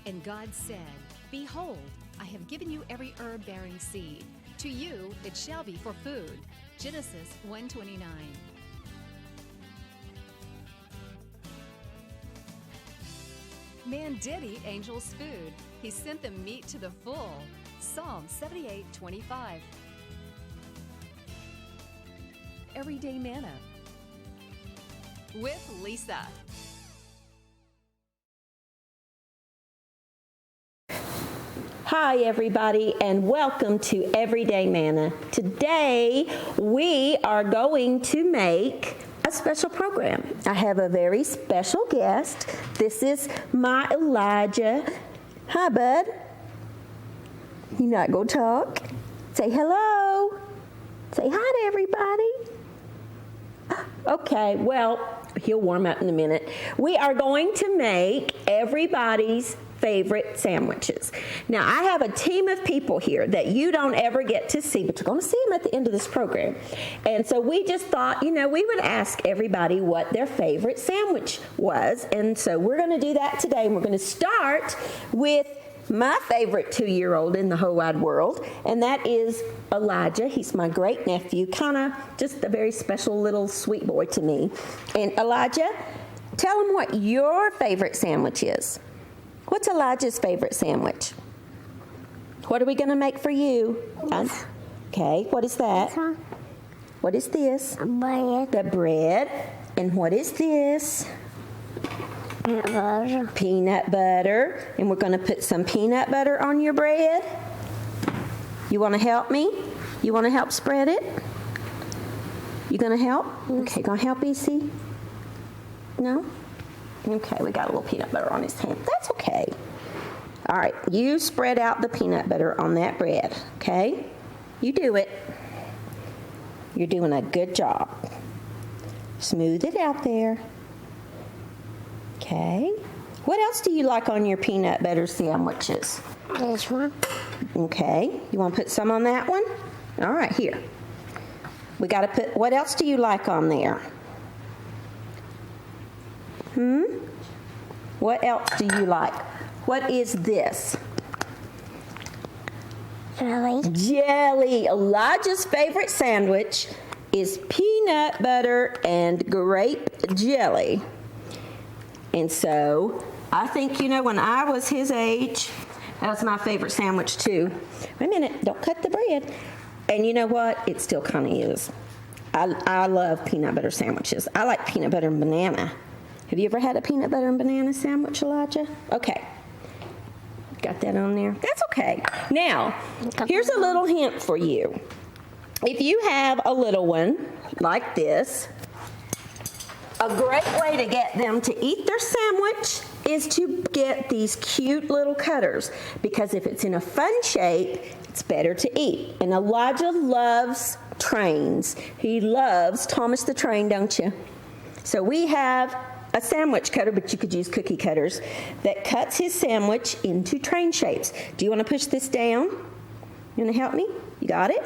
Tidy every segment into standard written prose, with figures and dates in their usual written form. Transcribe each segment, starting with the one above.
And God said, Behold, I have given you every herb-bearing seed. To you it shall be for food. Genesis 1:29. Man did eat angels' food. He sent them meat to the full. Psalm 78:25. Everyday Manna with Lisa. Hi everybody, and welcome to Everyday Manna. Today we are going to make a special program. I have a very special guest. This is my Elijah. Hi, bud. You not gonna talk? Say hello. Say hi to everybody. Okay, well, he'll warm up in a minute. We are going to make everybody's favorite sandwiches. Now, I have a team of people here that you don't ever get to see, but you're going to see them at the end of this program. And so we just thought, we would ask everybody what their favorite sandwich was. And so we're going to do that today. And we're going to start with my favorite 2-year-old in the whole wide world, and that is Elijah. He's my great nephew, kind of just a very special little sweet boy to me. And Elijah, tell him what your favorite sandwich is. What's Elijah's favorite sandwich? What are we going to make for you? Okay, what is that? What is this? Bread. The bread. And what is this? Peanut butter. Peanut butter. And we're going to put some peanut butter on your bread. You want to help me? You want to help spread it? You going to help? Okay, going to help EC? No? Okay, we got a little peanut butter on his hand. That's okay. All right, you spread out the peanut butter on that bread, okay? You do it. You're doing a good job. Smooth it out there. Okay. What else do you like on your peanut butter sandwiches? This one. Okay. You want to put some on that one? All right, here. We got to put, what else do you like on there? What else do you like? What is this? Jelly. Jelly. Elijah's favorite sandwich is peanut butter and grape jelly. And so, I think, when I was his age, that was my favorite sandwich too. Wait a minute, don't cut the bread. And you know what? It still kind of is. I love peanut butter sandwiches. I like peanut butter and banana. Have you ever had a peanut butter and banana sandwich, Elijah? Okay. Got that on there? That's okay. Now, here's a little hint for you. If you have a little one like this, a great way to get them to eat their sandwich is to get these cute little cutters, because if it's in a fun shape, it's better to eat. And Elijah loves trains. He loves Thomas the Train, don't you? So we have a sandwich cutter, but you could use cookie cutters, that cuts his sandwich into train shapes. Do you want to push this down? You want to help me? You got it?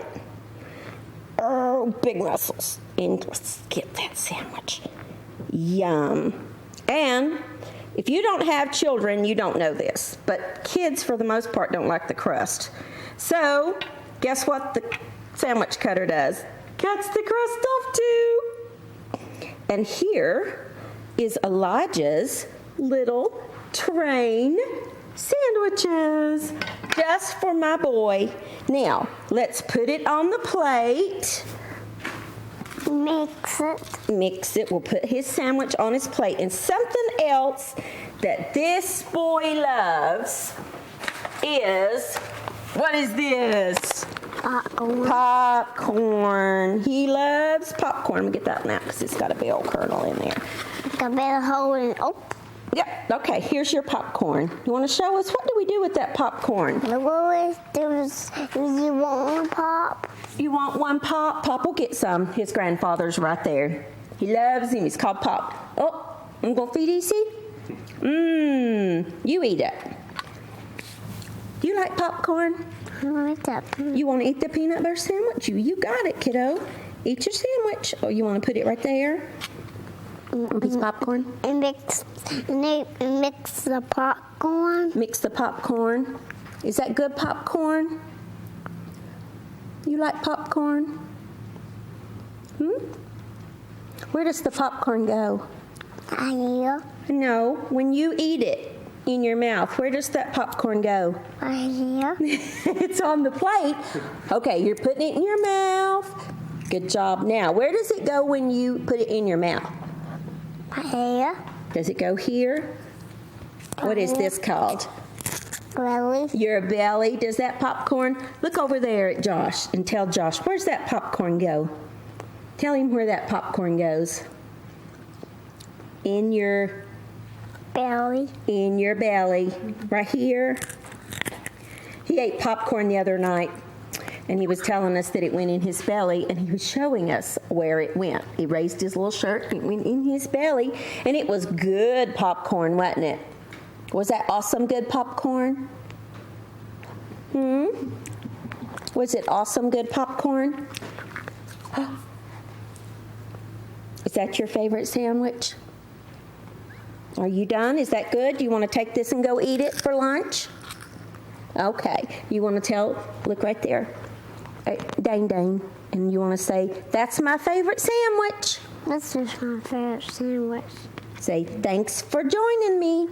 Oh, big muscles. And let's get that sandwich. Yum. And if you don't have children, you don't know this, but kids, for the most part, don't like the crust. So, guess what the sandwich cutter does? Cuts the crust off too. And here is Elijah's little train sandwiches, just for my boy. Now, let's put it on the plate. Mix it. We'll put his sandwich on his plate. And something else that this boy loves is, what is this? Popcorn. He loves popcorn. Let me get that one out because it's got a bell kernel in there. A bell hole in. Oh. Yeah. Okay. Here's your popcorn. You want to show us, what do we do with that popcorn? Do you want one pop? You want one pop? Pop will get some. His grandfather's right there. He loves him. He's called Pop. Oh, I'm gonna feed EC. You eat it. Do you like popcorn? I like that. You want to eat the peanut butter sandwich? You got it, kiddo. Eat your sandwich. Oh, you want to put it right there? A piece of popcorn? And mix the popcorn. Mix the popcorn. Is that good popcorn? You like popcorn? Where does the popcorn go? Here. No, when you eat it in your mouth, where does that popcorn go? Right here. It's on the plate. Okay, you're putting it in your mouth. Good job. Now, where does it go when you put it in your mouth? Right here. Does it go here? What is this called? Belly. Your belly. Does that popcorn? Look over there at Josh and tell Josh, where's that popcorn go? Tell him where that popcorn goes. In your Belly. In your belly. Right here. He ate popcorn the other night, and he was telling us that it went in his belly, and he was showing us where it went. He raised his little shirt, and it went in his belly, and it was good popcorn, wasn't it? Was that awesome good popcorn? Was it awesome good popcorn? Is that your favorite sandwich? Are you done? Is that good? Do you want to take this and go eat it for lunch? Okay. You want to tell, look right there. Dang, dang. And you want to say, that's my favorite sandwich. This is my favorite sandwich. Say, thanks for joining me.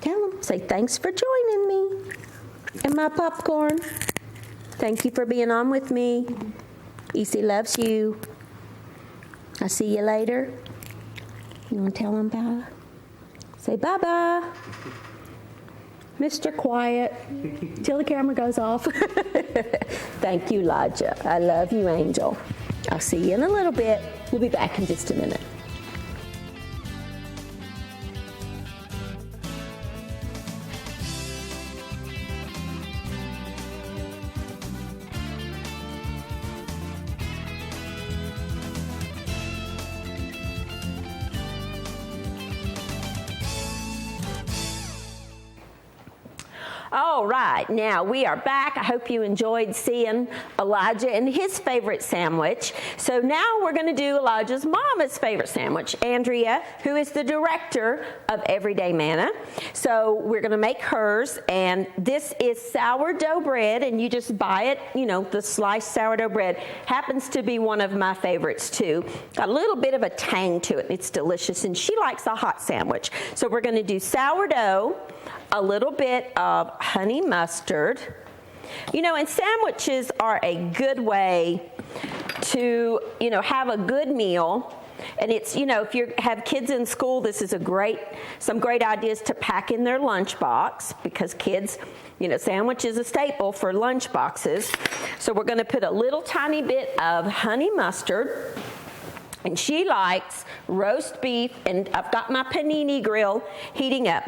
Tell them, say, thanks for joining me. And my popcorn. Thank you for being on with me. Easy loves you. I'll see you later. You want to tell them bye? Say bye-bye. Mr. Quiet. Till the camera goes off. Thank you, Elijah. I love you, Angel. I'll see you in a little bit. We'll be back in just a minute. All right, now we are back. I hope you enjoyed seeing Elijah and his favorite sandwich. So now we're going to do Elijah's mama's favorite sandwich, Andrea, who is the director of Everyday Manna. So we're going to make hers, and this is sourdough bread, and you just buy it, you know, the sliced sourdough bread. Happens to be one of my favorites too. Got a little bit of a tang to it. It's delicious, and she likes a hot sandwich. So we're going to do sourdough, a little bit of honey mustard. You know, and sandwiches are a good way to, you know, have a good meal. And it's, you know, if you have kids in school, this is some great ideas to pack in their lunchbox, because kids, you know, sandwich is a staple for lunch boxes. So we're going to put a little tiny bit of honey mustard. And she likes roast beef, and I've got my panini grill heating up.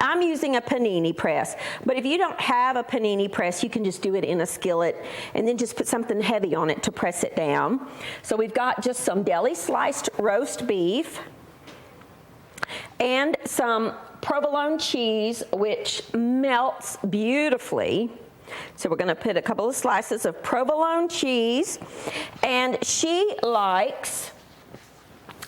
I'm using a panini press, but if you don't have a panini press, you can just do it in a skillet and then just put something heavy on it to press it down. So we've got just some deli sliced roast beef and some provolone cheese, which melts beautifully. So we're going to put a couple of slices of provolone cheese, and she likes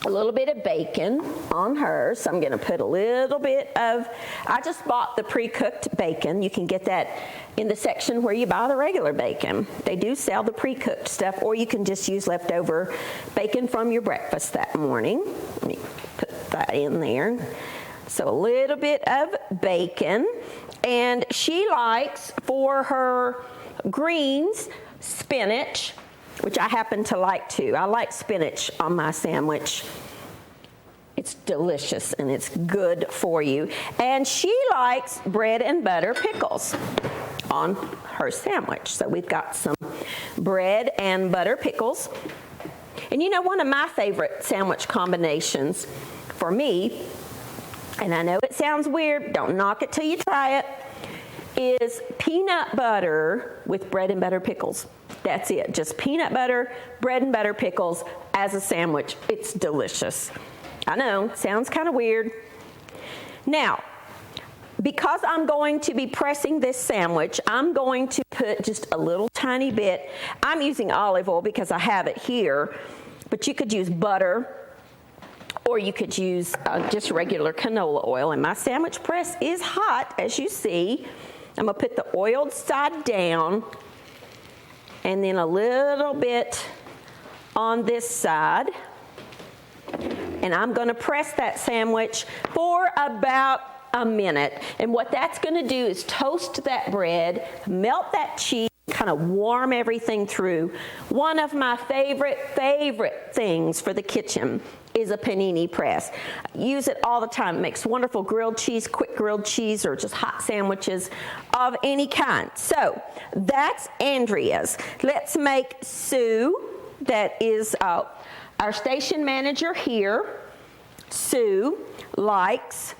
a little bit of bacon on hers. So I'm going to put a little bit of, I just bought the pre-cooked bacon. You can get that in the section where you buy the regular bacon. They do sell the pre-cooked stuff, or you can just use leftover bacon from your breakfast that morning. Let me put that in there. So a little bit of bacon. And she likes, for her greens, spinach, which I happen to like too. I like spinach on my sandwich. It's delicious and it's good for you. And she likes bread and butter pickles on her sandwich. So we've got some bread and butter pickles. And you know, one of my favorite sandwich combinations for me, and I know it sounds weird, don't knock it till you try it, is peanut butter with bread and butter pickles. That's it. Just peanut butter, bread and butter pickles as a sandwich. It's delicious. I know, sounds kind of weird. Now, because I'm going to be pressing this sandwich, I'm going to put just a little tiny bit. I'm using olive oil because I have it here. but you could use butter, or you could use just regular canola oil. And my sandwich press is hot, as you see. I'm gonna put the oiled side down, and then a little bit on this side. And I'm gonna press that sandwich for about a minute. And what that's gonna do is toast that bread, melt that cheese, kind of warm everything through. One of my favorite things for the kitchen is a panini press. Use it all the time. It makes wonderful grilled cheese, quick grilled cheese, or just hot sandwiches of any kind. So that's Andrea's. Let's make Sue, that is our station manager here. Sue likes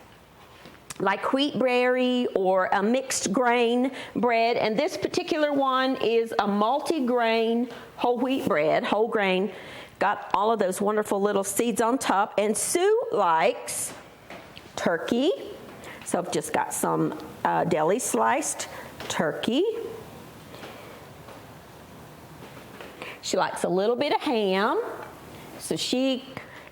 like wheat berry or a mixed grain bread, and this particular one is a multi-grain whole wheat bread, whole grain, got all of those wonderful little seeds on top. And Sue likes turkey, so I've just got some deli sliced turkey. She likes a little bit of ham, so she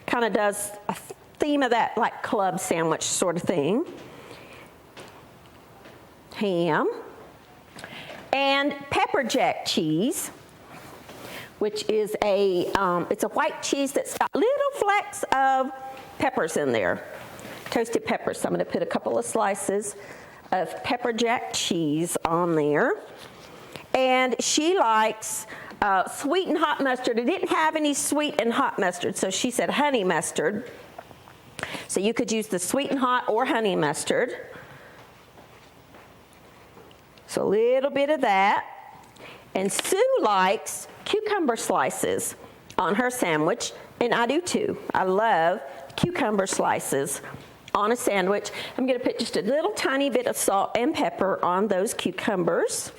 kind of does a theme of that like club sandwich sort of thing. Ham and pepper jack cheese, which is it's a white cheese that's got little flecks of peppers in there, toasted peppers. So I'm going to put a couple of slices of pepper jack cheese on there. And she likes sweet and hot mustard. It didn't have any sweet and hot mustard, so she said honey mustard. So you could use the sweet and hot or honey mustard. So a little bit of that. And Sue likes cucumber slices on her sandwich, and I do too. I love cucumber slices on a sandwich. I'm going to put just a little tiny bit of salt and pepper on those cucumbers.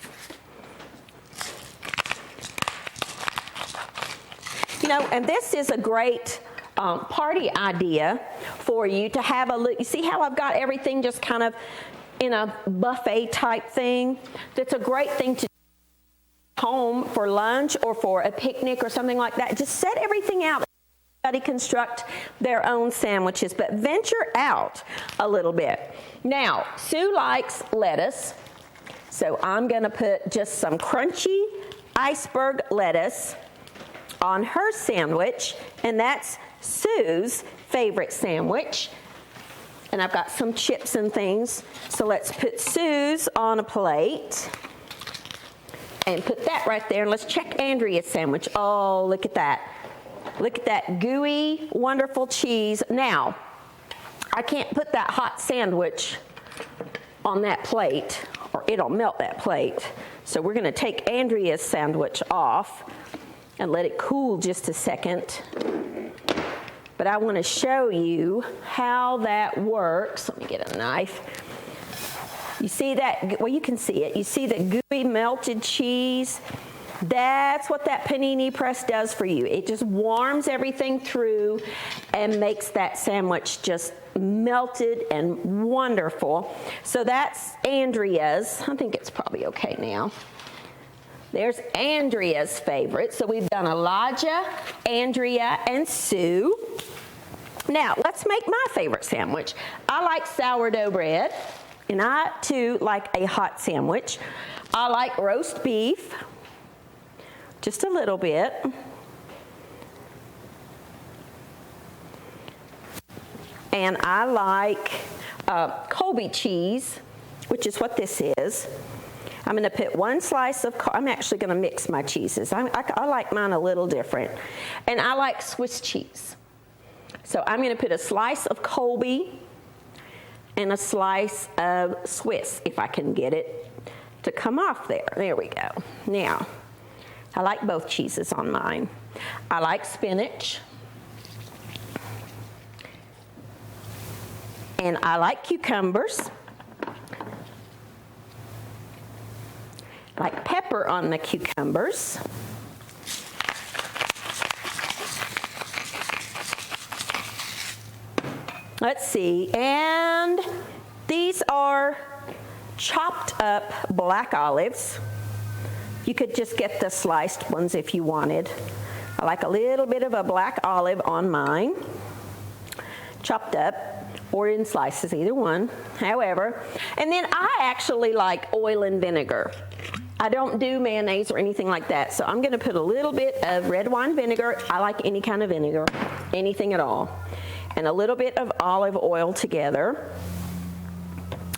You know, and this is a great party idea for you to have a look. You see how I've got everything just kind of in a buffet type thing? That's a great thing to do home for lunch or for a picnic or something like that. Just set everything out. Everybody construct their own sandwiches, but venture out a little bit. Now, Sue likes lettuce, so I'm going to put just some crunchy iceberg lettuce on her sandwich, and that's Sue's favorite sandwich. And I've got some chips and things, so let's put Sue's on a plate and put that right there. And let's check Andrea's sandwich. Oh, look at that. Look at that gooey, wonderful cheese. Now, I can't put that hot sandwich on that plate, or it'll melt that plate. So we're going to take Andrea's sandwich off and let it cool just a second. But I want to show you how that works. Let me get a knife. You see that? Well, you can see it. You see the gooey melted cheese? That's what that panini press does for you. It just warms everything through and makes that sandwich just melted and wonderful. So that's Andrea's. I think it's probably okay now. There's Andrea's favorite. So we've done Elijah, Andrea, and Sue. Now, let's make my favorite sandwich. I like sourdough bread, and I, too, like a hot sandwich. I like roast beef, just a little bit. And I like Colby cheese, which is what this is. I'm going to put one slice of, I'm actually going to mix my cheeses. I like mine a little different. And I like Swiss cheese. So I'm going to put a slice of Colby and a slice of Swiss, if I can get it to come off there. There we go. Now, I like both cheeses on mine. I like spinach. And I like cucumbers. I like pepper on the cucumbers. Let's see, and these are chopped up black olives. You could just get the sliced ones if you wanted. I like a little bit of a black olive on mine, chopped up, or in slices, either one, however. And then I actually like oil and vinegar. I don't do mayonnaise or anything like that, so I'm gonna put a little bit of red wine vinegar. I like any kind of vinegar, anything at all. And a little bit of olive oil together.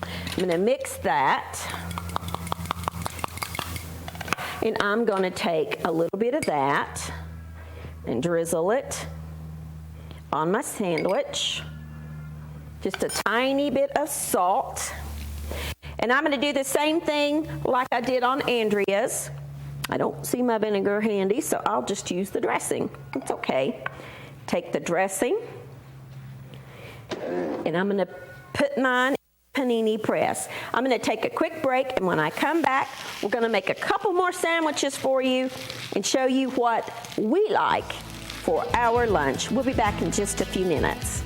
I'm gonna mix that. And I'm gonna take a little bit of that and drizzle it on my sandwich. Just a tiny bit of salt. And I'm gonna do the same thing like I did on Andrea's. I don't see my vinegar handy, so I'll just use the dressing. It's okay. Take the dressing, and I'm gonna put mine in the panini press. I'm gonna take a quick break, and when I come back, we're gonna make a couple more sandwiches for you and show you what we like for our lunch. We'll be back in just a few minutes.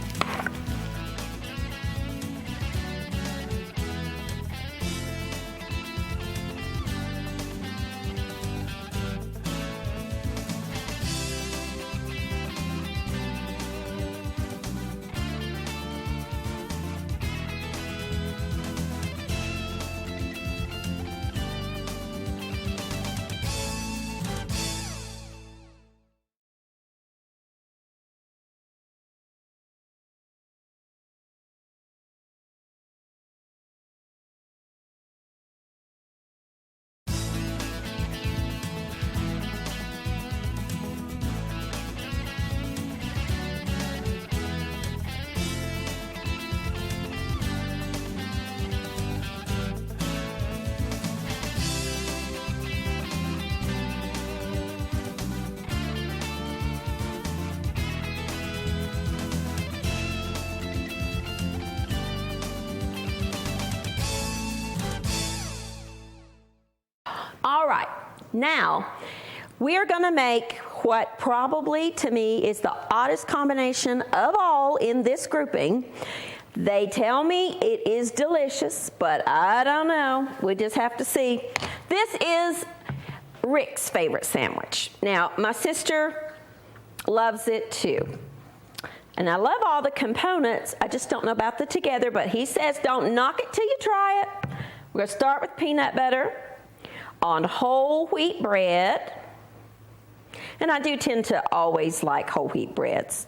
All right, now we are gonna make what probably to me is the oddest combination of all in this grouping. They tell me it is delicious, but I don't know. We just have to see. This is Rick's favorite sandwich. Now, my sister loves it too. And I love all the components. I just don't know about the together, but he says don't knock it till you try it. We're gonna start with peanut butter on whole wheat bread. And I do tend to always like whole wheat breads.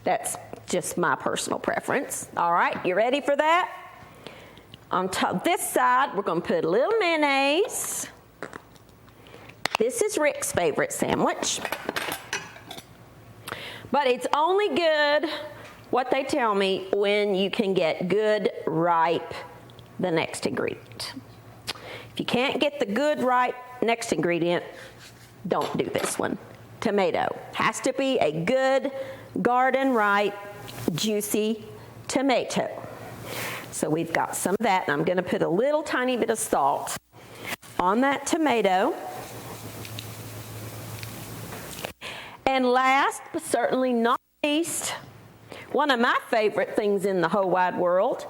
That's just my personal preference. All right, you ready for that? On top this side, we're gonna put a little mayonnaise. This is Rick's favorite sandwich. But it's only good, what they tell me, when you can get good, ripe, the next ingredient. If you can't get the good, ripe next ingredient, don't do this one. Tomato. Has to be a good, garden ripe, juicy tomato. So we've got some of that, and I'm gonna put a little tiny bit of salt on that tomato. And last, but certainly not least, one of my favorite things in the whole wide world,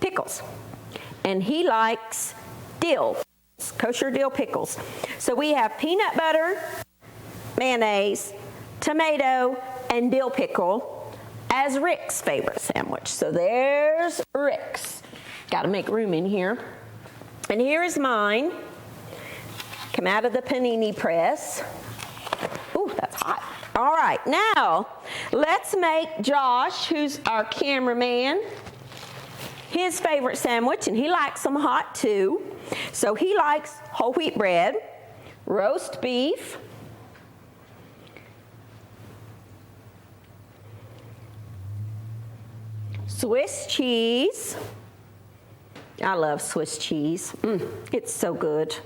pickles. And he likes dill, kosher dill pickles. So we have peanut butter, mayonnaise, tomato, and dill pickle as Rick's favorite sandwich. So there's Rick's. Got to make room in here. And here is mine. Come out of the panini press. Ooh, that's hot. All right, now let's make Josh, who's our cameraman, his favorite sandwich, and he likes them hot too. So he likes whole wheat bread, roast beef, Swiss cheese. I love Swiss cheese. It's so good.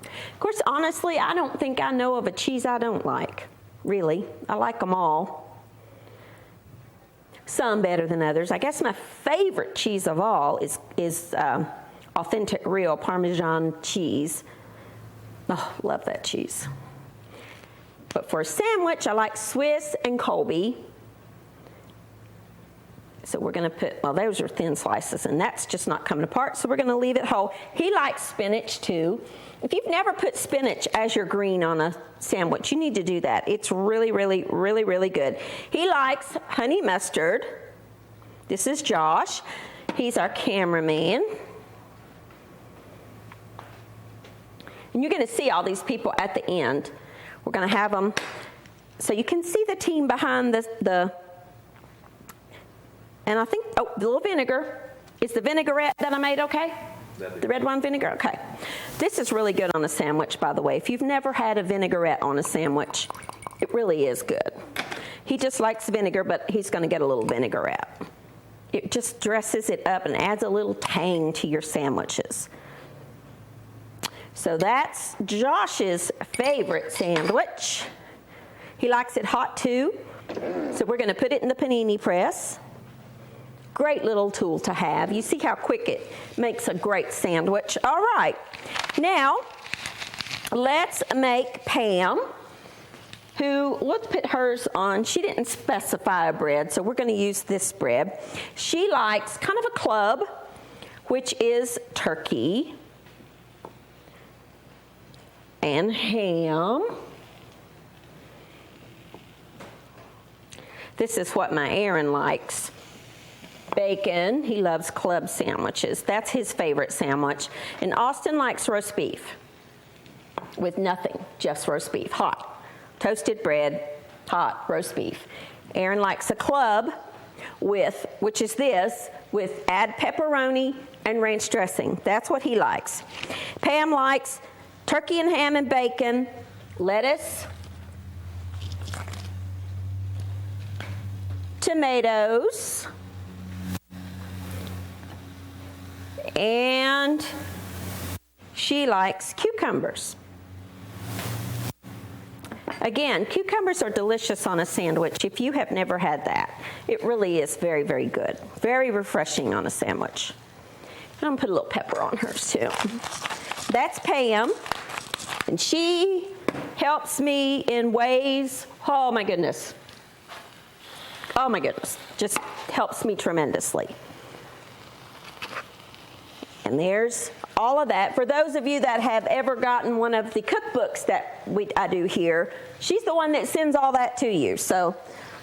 Of course, honestly, I don't think I know of a cheese I don't like, really. I like them all. Some better than others. I guess my favorite cheese of all is authentic real Parmesan cheese. Oh, love that cheese. But for a sandwich, I like Swiss and Colby. So we're going to put, well, those are thin slices, and that's just not coming apart, so we're going to leave it whole. He likes spinach, too. If you've never put spinach as your green on a sandwich, you need to do that. It's really, really, really, really good. He likes honey mustard. This is Josh. He's our cameraman. And you're going to see all these people at the end. We're going to have them so you can see the team behind the and I think, oh, the little vinegar. Is the vinaigrette that I made okay? The red wine vinegar? Okay. This is really good on a sandwich, by the way. If you've never had a vinaigrette on a sandwich, it really is good. He just likes vinegar, but he's going to get a little vinaigrette. It just dresses it up and adds a little tang to your sandwiches. So that's Josh's favorite sandwich. He likes it hot, too. So we're going to put it in the panini press. Great little tool to have. You see how quick it makes a great sandwich. All right. Now, let's make Pam, who, let's put hers on. She didn't specify a bread, so we're going to use this bread. She likes kind of a club, which is turkey and ham. This is what my Aaron likes. Bacon. He loves club sandwiches. That's his favorite sandwich. And Austin likes roast beef with nothing, just roast beef, hot. Toasted bread, hot roast beef. Aaron likes a club with, which is this, with add pepperoni and ranch dressing. That's what he likes. Pam likes turkey and ham and bacon, lettuce, tomatoes, and she likes cucumbers. Again, cucumbers are delicious on a sandwich if you have never had that. It really is very, very good. Very refreshing on a sandwich. I'm going to put a little pepper on hers too. That's Pam, and she helps me in ways, oh my goodness. Oh my goodness, just helps me tremendously. And there's all of that. For those of you that have ever gotten one of the cookbooks that I do here, she's the one that sends all that to you. So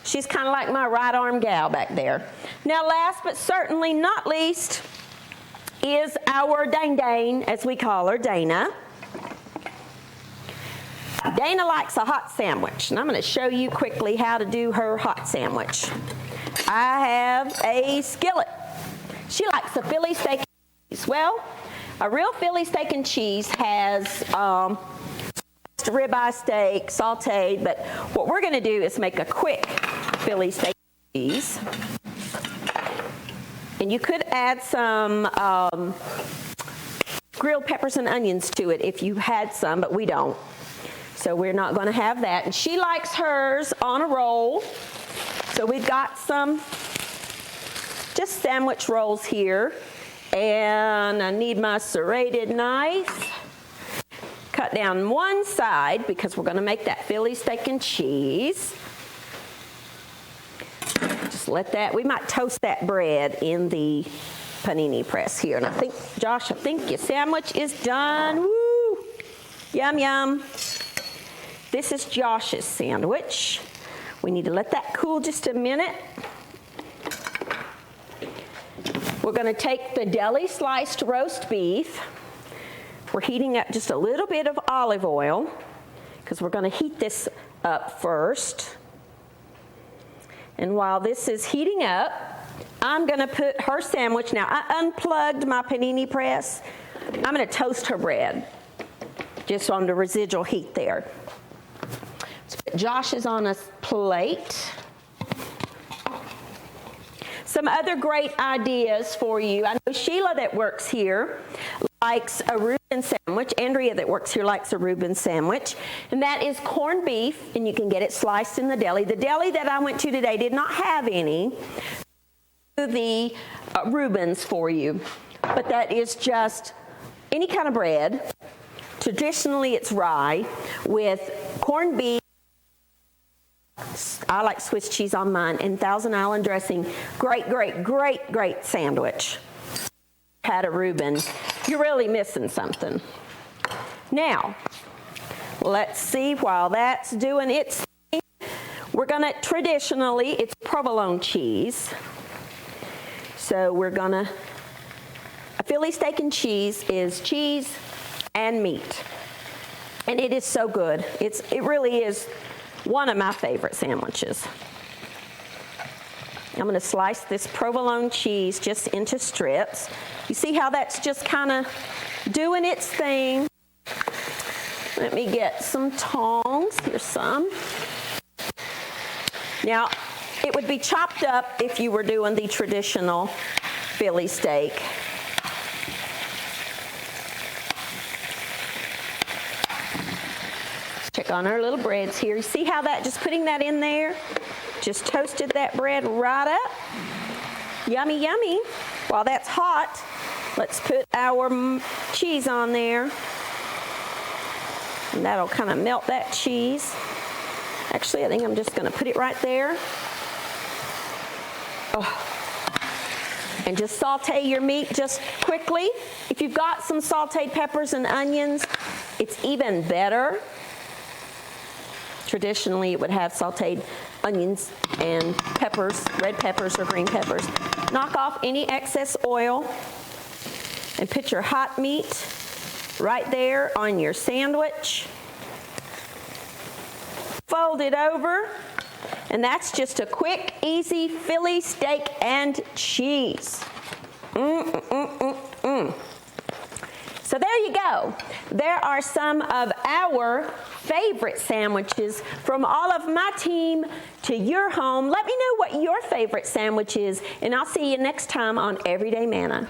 she's kind of like my right arm gal back there. Now last but certainly not least is our Dane, as we call her, Dana. Dana likes a hot sandwich, and I'm going to show you quickly how to do her hot sandwich. I have a skillet. She likes a Philly steak and cheese. Well, a real Philly steak and cheese has ribeye steak, sauteed, but what we're going to do is make a quick Philly steak and cheese. And you could add some grilled peppers and onions to it if you had some, but we don't. So we're not going to have that. And she likes hers on a roll. So we've got some just sandwich rolls here. And I need my serrated knife. Cut down one side because we're going to make that Philly steak and cheese. Just let that, we might toast that bread in the panini press here. And I think, Josh, I think your sandwich is done. Woo! Yum, yum. This is Josh's sandwich. We need to let that cool just a minute. We're going to take the deli sliced roast beef. We're heating up just a little bit of olive oil because we're going to heat this up first. And while this is heating up, I'm going to put her sandwich. Now, I unplugged my panini press. I'm going to toast her bread just on the residual heat there. Josh is on a plate. Some other great ideas for you. I know Sheila that works here likes a Reuben sandwich. Andrea that works here likes a Reuben sandwich. And that is corned beef, and you can get it sliced in the deli. The deli that I went to today did not have any. The Reubens for you. But that is just any kind of bread. Traditionally it's rye with corned beef, I like Swiss cheese on mine, and Thousand Island dressing. Great, great, great, great sandwich. Had a Reuben. You're really missing something. Now, let's see, while that's doing its thing, we're gonna, traditionally, it's provolone cheese. So we're gonna, a Philly steak and cheese is cheese and meat. And it is so good. It really is one of my favorite sandwiches. I'm gonna slice this provolone cheese just into strips. You see how that's just kind of doing its thing? Let me get some tongs. Here's some. Now, it would be chopped up if you were doing the traditional Philly steak. Check on our little breads here. You see how that, just putting that in there, just toasted that bread right up. Yummy, yummy. While that's hot, let's put our cheese on there. And that'll kind of melt that cheese. Actually, I think I'm just going to put it right there. Oh. And just saute your meat just quickly. If you've got some sauteed peppers and onions, it's even better. Traditionally, it would have sauteed onions and peppers, red peppers or green peppers. Knock off any excess oil and put your hot meat right there on your sandwich. Fold it over, and that's just a quick, easy Philly steak and cheese. So there you go. There are some of our favorite sandwiches from all of my team to your home. Let me know what your favorite sandwich is, and I'll see you next time on Everyday Manna.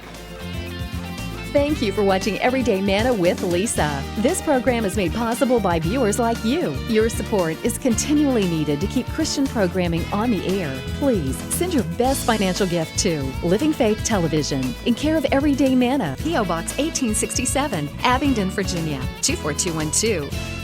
Thank you for watching Everyday Manna with Lisa. This program is made possible by viewers like you. Your support is continually needed to keep Christian programming on the air. Please send your best financial gift to Living Faith Television in care of Everyday Manna, P.O. Box 1867, Abingdon, Virginia 24212.